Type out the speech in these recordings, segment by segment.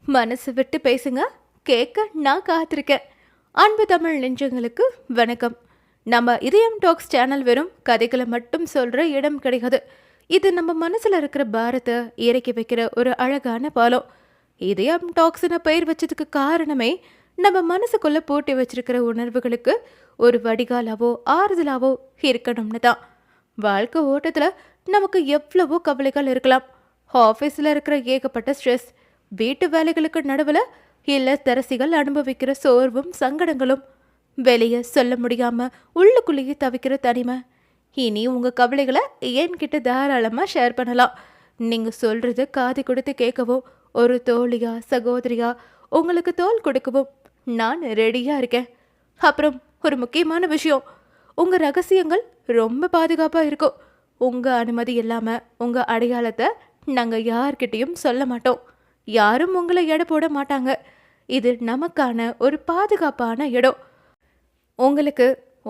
மனசு விட்டு பேசுங்க, கேட்க நான் காத்திருக்கேன். அன்பு தமிழ் நெஞ்சங்களுக்கு வணக்கம். நம்ம இதயம் டாக்ஸ் சேனல் வெறும் கதைகளை மட்டும் சொல்ற இடம் கிடையாது. இது நம்ம மனசுல இருக்கிற பாரத்தை இறக்கி வைக்கிற ஒரு அழகான பாலம். இதயம் டாக்ஸ்னு பெயர் வச்சதுக்கு காரணமே நம்ம மனசுக்குள்ள பூட்டி வச்சிருக்கிற உணர்வுகளுக்கு ஒரு வடிகாலாவோ ஆறுதலாவோ இருக்கணும்னு தான். வாழ்க்கை ஓட்டத்துல நமக்கு எவ்வளவோ கவலைகள் இருக்கலாம். ஆஃபீஸில் இருக்கிற ஏகப்பட்ட ஸ்ட்ரெஸ், வீட்டு வேலைகளுக்கு நடுவில் இல்லத்தரசிகள் அனுபவிக்கிற சோர்வும் சங்கடங்களும், வெளியே சொல்ல முடியாம உள்ளுக்குள்ளேயே தவிக்கிற தனிமை. இனி உங்க கவலைகளை என்கிட்ட தாராளமா ஷேர் பண்ணலாம். நீங்க சொல்றது காது கொடுத்து கேட்கவும், ஒரு தோழியா சகோதரியா உங்களுக்கு தோள் கொடுக்கவும் நான் ரெடியா இருக்கேன். அப்புறம் ஒரு முக்கியமான விஷயம், உங்க ரகசியங்கள் ரொம்ப பாதுகாப்பா இருக்கும். உங்க அனுமதி இல்லாம உங்க அடையாளத்தை நாங்க யார்கிட்டயும் சொல்ல மாட்டோம். யாரும் உங்களை எடை போட மாட்டாங்க. இது நமக்கான ஒரு பாதுகாப்பான இடம். உங்களுக்கு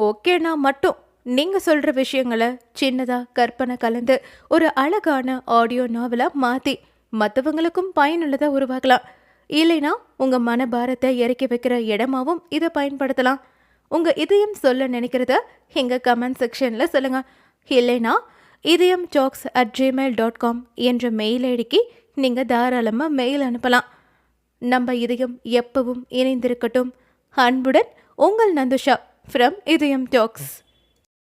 ஓகேனா மட்டும் நீங்க சொல்ற விஷயங்களை சின்னதா கற்பனை கலந்து ஒரு அழகான ஆடியோ நாவலா மாத்தி மற்றவங்களுக்கும் பயனுள்ளதா உருவாக்கலாம். இல்லைனா உங்க மனபாரத்தை இறக்கி வைக்கிற இடமாவும் இதை பயன்படுத்தலாம். உங்க இதயம் சொல்ல நினைக்கிறத எங்க கமெண்ட் செக்ஷன்ல சொல்லுங்க. இல்லைனா idayamtalks@gmail.com என்ற மெயில் ஐடிக்கு நீங்கள் தாராளமாக மெயில் அனுப்பலாம். நம்ம இதயம் எப்பவும் இணைந்திருக்கட்டும். அன்புடன் உங்கள் நந்துஷா ஃப்ரம் இதயம் டாக்ஸ்.